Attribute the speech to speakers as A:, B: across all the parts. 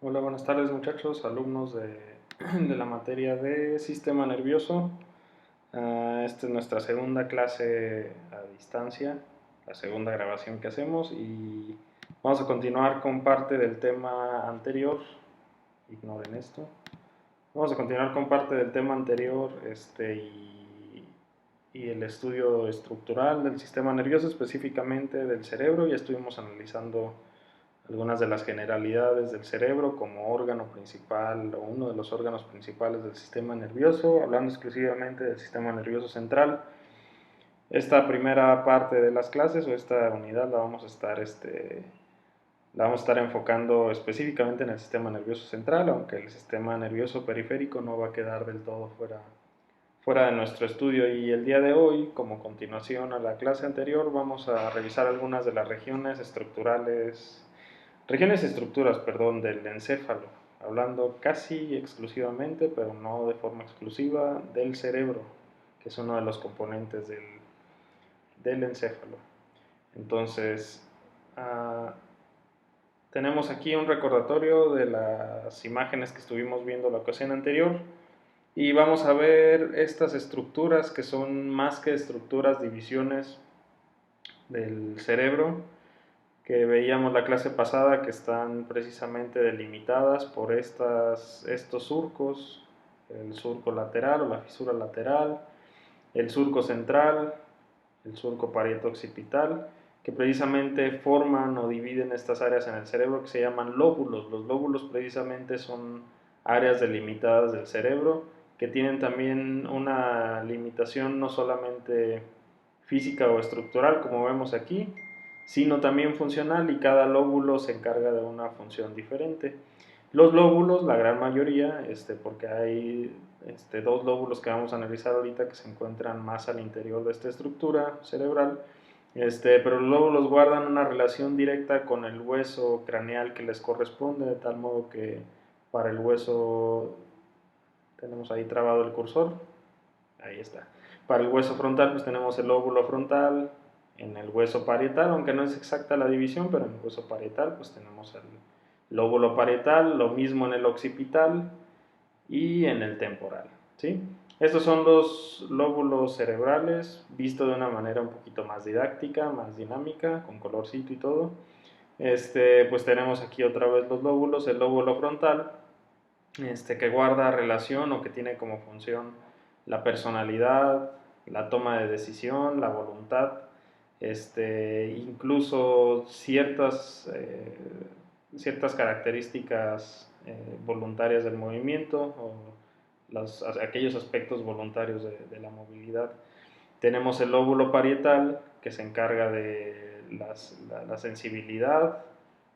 A: Hola, buenas tardes muchachos, alumnos de la materia de sistema nervioso. Esta es nuestra segunda clase a distancia, la segunda grabación que hacemos y vamos a continuar con parte del tema anterior. Ignoren esto. Vamos a continuar con parte del tema anterior y el estudio estructural del sistema nervioso, específicamente del cerebro. Ya estuvimos analizando algunas de las generalidades del cerebro como órgano principal o uno de los órganos principales del sistema nervioso, hablando exclusivamente del sistema nervioso central. Esta primera parte de las clases o esta unidad la vamos a estar enfocando específicamente en el sistema nervioso central, aunque el sistema nervioso periférico no va a quedar del todo fuera de nuestro estudio. Y el día de hoy, como continuación a la clase anterior, vamos a revisar algunas de las regiones y estructuras, perdón, del encéfalo, hablando casi exclusivamente, pero no de forma exclusiva, del cerebro, que es uno de los componentes del encéfalo. Entonces, uh, tenemos aquí un recordatorio de las imágenes que estuvimos viendo la ocasión anterior y vamos a ver estas estructuras que son más que estructuras, divisiones del cerebro que veíamos la clase pasada, que están precisamente delimitadas por estos surcos, el surco lateral o la fisura lateral, el surco central, el surco parieto-occipital, que precisamente forman o dividen estas áreas en el cerebro que se llaman lóbulos. Los lóbulos precisamente son áreas delimitadas del cerebro que tienen también una limitación no solamente física o estructural como vemos aquí, sino también funcional, y cada lóbulo se encarga de una función diferente. Los lóbulos, la gran mayoría, porque hay dos lóbulos que vamos a analizar ahorita que se encuentran más al interior de esta estructura cerebral, pero los lóbulos guardan una relación directa con el hueso craneal que les corresponde, de tal modo que para el hueso, tenemos ahí trabado el cursor, ahí está. Para el hueso frontal pues tenemos el lóbulo frontal, en el hueso parietal, aunque no es exacta la división, pero en el hueso parietal pues tenemos el lóbulo parietal, lo mismo en el occipital y en el temporal, ¿sí? Estos son los lóbulos cerebrales, visto de una manera un poquito más didáctica, más dinámica, con colorcito y todo. Pues tenemos aquí otra vez los lóbulos, el lóbulo frontal, que guarda relación o que tiene como función la personalidad, la toma de decisión, la voluntad, incluso ciertas características voluntarias del movimiento o aquellos aspectos voluntarios de la movilidad. Tenemos el lóbulo parietal, que se encarga de la sensibilidad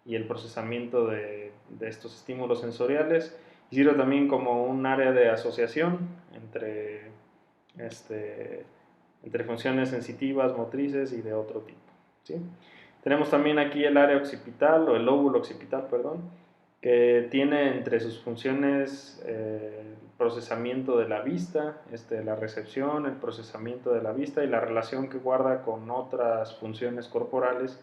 A: y el procesamiento de estos estímulos sensoriales, y sirve también como un área de asociación este, entre funciones sensitivas, motrices y de otro tipo, ¿sí? Tenemos también aquí el área occipital, o el lóbulo occipital, perdón, que tiene entre sus funciones el procesamiento de la vista, la recepción, el procesamiento de la vista y la relación que guarda con otras funciones corporales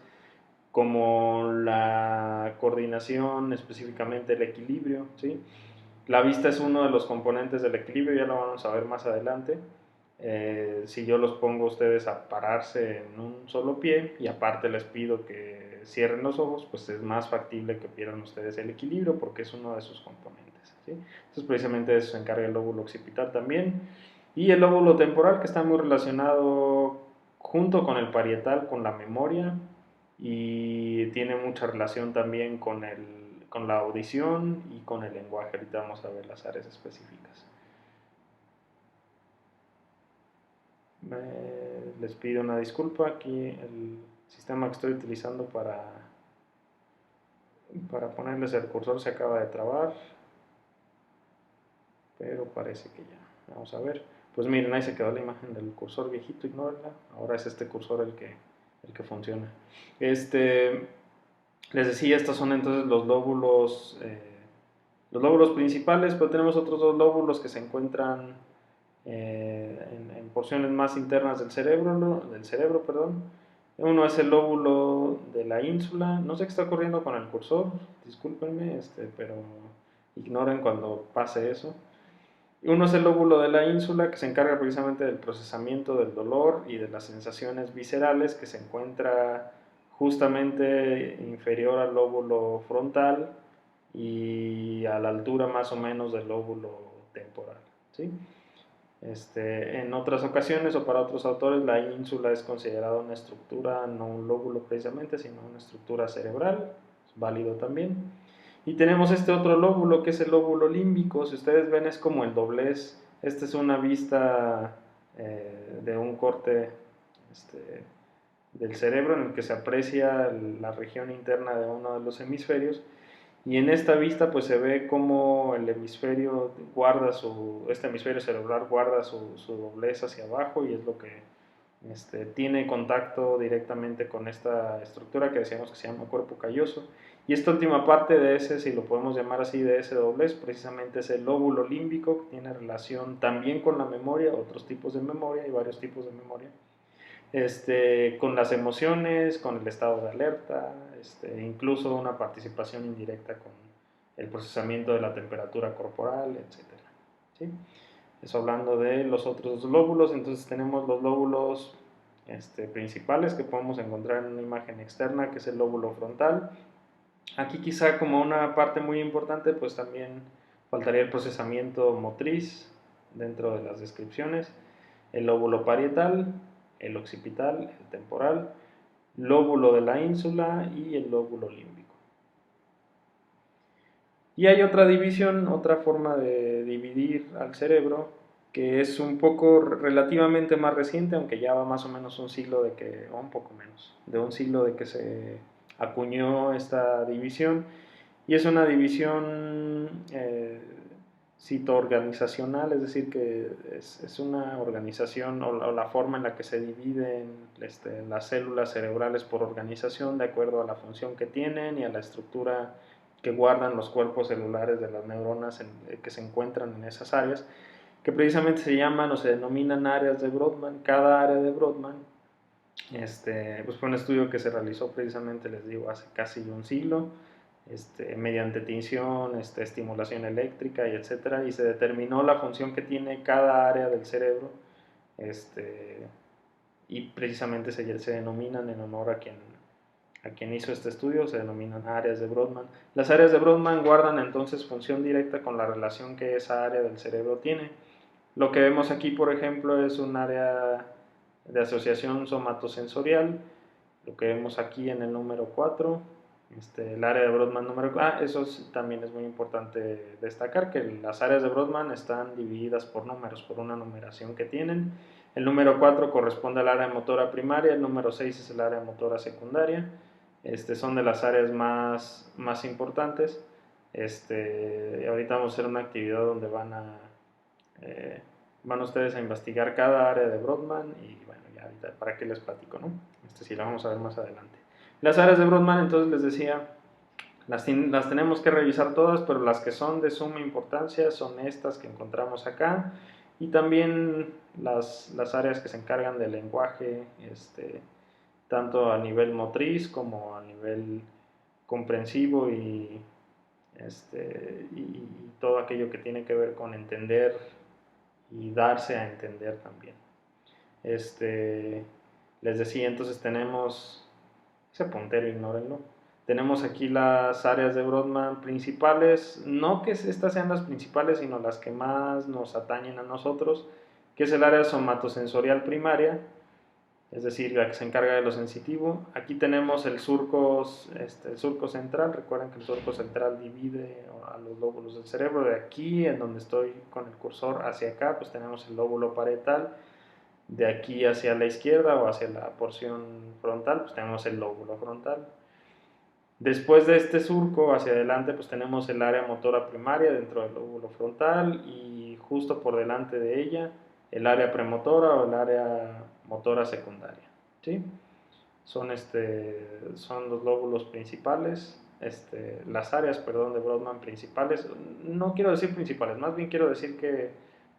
A: como la coordinación, específicamente el equilibrio, ¿sí? La vista es uno de los componentes del equilibrio, ya lo vamos a ver más adelante. Si yo los pongo a ustedes a pararse en un solo pie y aparte les pido que cierren los ojos, pues es más factible que pierdan ustedes el equilibrio porque es uno de sus componentes, ¿sí? Entonces precisamente de eso se encarga el lóbulo occipital también. Y el lóbulo temporal, que está muy relacionado junto con el parietal con la memoria, y tiene mucha relación también con la audición y con el lenguaje. Ahorita vamos a ver las áreas específicas. Les pido una disculpa, aquí el sistema que estoy utilizando para ponerles el cursor se acaba de trabar, pero parece que ya. Vamos a ver. Pues miren, ahí se quedó la imagen del cursor viejito, ignórenla. Ahora es este cursor el que funciona. Les decía, estos son entonces los lóbulos principales, pero tenemos otros dos lóbulos que se encuentran en porciones más internas del cerebro, perdón. Uno es el lóbulo de la ínsula. No sé qué está ocurriendo con el cursor, discúlpenme, pero ignoren cuando pase eso. Uno es el lóbulo de la ínsula, que se encarga precisamente del procesamiento del dolor y de las sensaciones viscerales, que se encuentra justamente inferior al lóbulo frontal y a la altura más o menos del lóbulo temporal, ¿sí? En otras ocasiones o para otros autores, la ínsula es considerada una estructura, no un lóbulo precisamente, sino una estructura cerebral, es válido también. Y tenemos este otro lóbulo, que es el lóbulo límbico. Si ustedes ven, es como el doblez. Esta es una vista de un corte del cerebro en el que se aprecia la región interna de uno de los hemisferios. Y en esta vista pues se ve cómo el hemisferio guarda este hemisferio cerebral guarda su doblez hacia abajo, y es lo que tiene contacto directamente con esta estructura que decíamos que se llama cuerpo calloso. Y esta última parte de ese, si lo podemos llamar así, de ese doblez, precisamente es el lóbulo límbico, que tiene relación también con la memoria, otros tipos de memoria y varios tipos de memoria, con las emociones, con el estado de alerta, incluso una participación indirecta con el procesamiento de la temperatura corporal, etc. ¿Sí? Eso hablando de los otros lóbulos. Entonces tenemos los lóbulos principales que podemos encontrar en una imagen externa, que es el lóbulo frontal. Aquí quizá como una parte muy importante, pues también faltaría el procesamiento motriz dentro de las descripciones, el lóbulo parietal, el occipital, el temporal, lóbulo de la ínsula y el lóbulo límbico. Y hay otra división, otra forma de dividir al cerebro, que es un poco relativamente más reciente, aunque ya va más o menos un siglo de que, o un poco menos, de un siglo de que se acuñó esta división, y es una división citoorganizacional, es decir, que es una organización o la forma en la que se dividen las células cerebrales por organización de acuerdo a la función que tienen y a la estructura que guardan los cuerpos celulares de las neuronas que se encuentran en esas áreas, que precisamente se llaman o se denominan áreas de Brodmann. Cada área de Brodmann pues fue un estudio que se realizó precisamente, les digo, hace casi un siglo, mediante tinción, estimulación eléctrica y etcétera, y se determinó la función que tiene cada área del cerebro, y precisamente se denominan en honor a quien hizo este estudio, se denominan áreas de Brodmann. Las áreas de Brodmann guardan entonces función directa con la relación que esa área del cerebro tiene. Lo que vemos aquí, por ejemplo, es un área de asociación somatosensorial, lo que vemos aquí en el número 4, el área de Brodmann número 4. Eso también es muy importante destacar, que las áreas de Brodmann están divididas por números, por una numeración que tienen. El número 4 corresponde al área motora primaria, el número 6 es el área motora secundaria. Son de las áreas más importantes. Ahorita vamos a hacer una actividad donde van ustedes a investigar cada área de Brodmann, y bueno, ya ahorita para qué les platico, ¿no? Sí la vamos a ver más adelante. Las áreas de Brodmann, entonces les decía, las tenemos que revisar todas, pero las que son de suma importancia son estas que encontramos acá, y también las áreas que se encargan del lenguaje, tanto a nivel motriz como a nivel comprensivo y todo aquello que tiene que ver con entender y darse a entender también. Les decía, entonces tenemos ese puntero, ignórenlo. Tenemos aquí las áreas de Brodmann principales, no que estas sean las principales, sino las que más nos atañen a nosotros, que es el área somatosensorial primaria, es decir, la que se encarga de lo sensitivo. Aquí tenemos el surco central. Recuerden que el surco central divide a los lóbulos del cerebro. De aquí, en donde estoy con el cursor hacia acá, pues tenemos el lóbulo parietal. De aquí hacia la izquierda o hacia la porción frontal, pues tenemos el lóbulo frontal. Después de este surco hacia adelante, pues tenemos el área motora primaria dentro del lóbulo frontal, y justo por delante de ella el área premotora o el área motora secundaria, ¿sí? Son los lóbulos principales, las áreas, perdón, de Brodmann principales. No quiero decir principales, más bien quiero decir que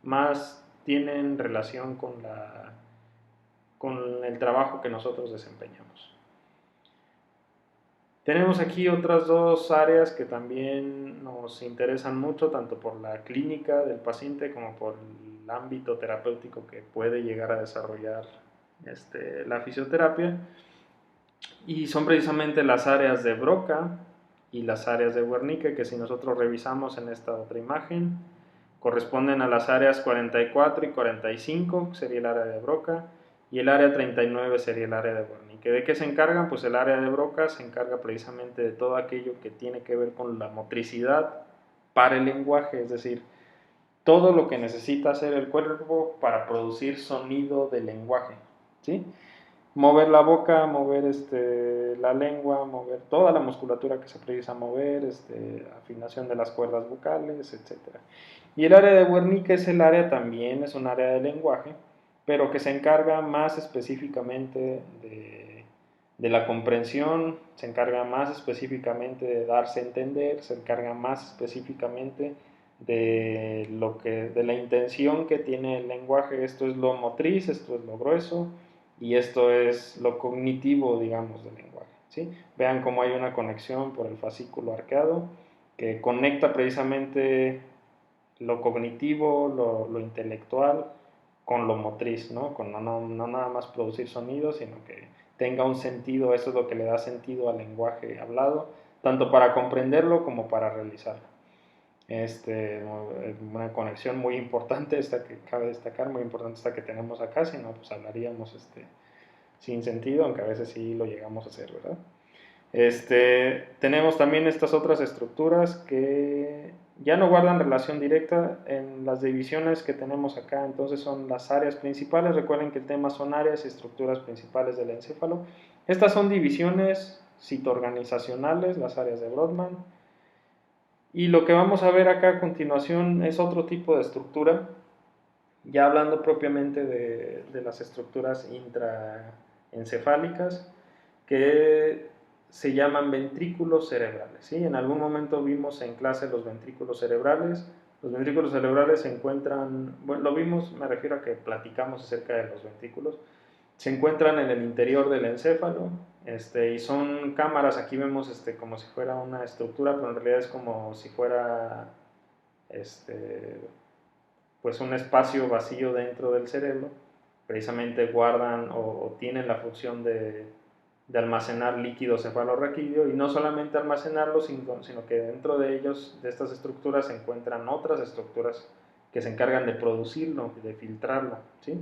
A: más tienen relación con el trabajo que nosotros desempeñamos. Tenemos aquí otras dos áreas que también nos interesan mucho, tanto por la clínica del paciente como por el ámbito terapéutico que puede llegar a desarrollar la fisioterapia, y son precisamente las áreas de Broca y las áreas de Wernicke, que si nosotros revisamos en esta otra imagen, corresponden a las áreas 44 y 45, que sería el área de Broca, y el área 39 sería el área de Wernicke. ¿De qué se encargan? Pues el área de Broca se encarga precisamente de todo aquello que tiene que ver con la motricidad para el lenguaje, es decir, todo lo que necesita hacer el cuerpo para producir sonido de lenguaje, ¿sí? Mover la boca, mover la lengua, mover toda la musculatura que se precisa mover, afinación de las cuerdas vocales, etc. Y el área de Wernicke es el área también, es un área de lenguaje, pero que se encarga más específicamente de la comprensión, se encarga más específicamente de darse a entender, se encarga más específicamente de la intención que tiene el lenguaje. Esto es lo motriz, esto es lo grueso, y esto es lo cognitivo, digamos, del lenguaje, ¿sí? Vean cómo hay una conexión por el fascículo arqueado que conecta precisamente lo cognitivo, lo intelectual con lo motriz, ¿no? Con no nada más producir sonidos, sino que tenga un sentido. Eso es lo que le da sentido al lenguaje hablado, tanto para comprenderlo como para realizarlo. Una conexión muy importante esta que cabe destacar, muy importante esta que tenemos acá, si no, pues hablaríamos sin sentido, aunque a veces sí lo llegamos a hacer, ¿verdad? Tenemos también estas otras estructuras que ya no guardan relación directa en las divisiones que tenemos acá. Entonces son las áreas principales. Recuerden que el tema son áreas y estructuras principales del encéfalo. Estas son divisiones citoorganizacionales, las áreas de Brodmann. Y lo que vamos a ver acá a continuación es otro tipo de estructura, ya hablando propiamente de las estructuras intraencefálicas, que se llaman ventrículos cerebrales, ¿sí? En algún momento vimos en clase los ventrículos cerebrales. Los ventrículos cerebrales se encuentran, bueno, lo vimos, me refiero a que platicamos acerca de los ventrículos, se encuentran en el interior del encéfalo, y son cámaras. Aquí vemos como si fuera una estructura, pero en realidad es como si fuera pues un espacio vacío dentro del cerebro. Precisamente guardan o tienen la función de almacenar líquido cefalorraquídeo, y no solamente almacenarlo, sino que dentro de ellos, de estas estructuras, se encuentran otras estructuras que se encargan de producirlo, de filtrarlo, ¿sí?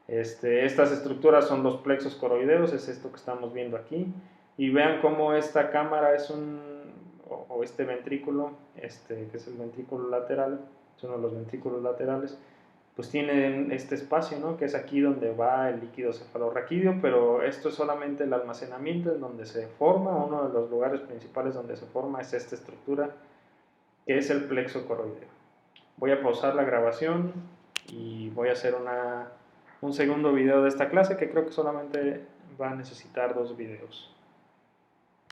A: Estas estructuras son los plexos coroideos, es esto que estamos viendo aquí, y vean cómo esta cámara es o este ventrículo, que es el ventrículo lateral, es uno de los ventrículos laterales, pues tienen este espacio, ¿no? Que es aquí donde va el líquido cefalorraquídeo, pero esto es solamente el almacenamiento en donde se forma. Uno de los lugares principales donde se forma es esta estructura, que es el plexo coroideo. Voy a pausar la grabación y voy a hacer un segundo video de esta clase, que creo que solamente va a necesitar 2 videos.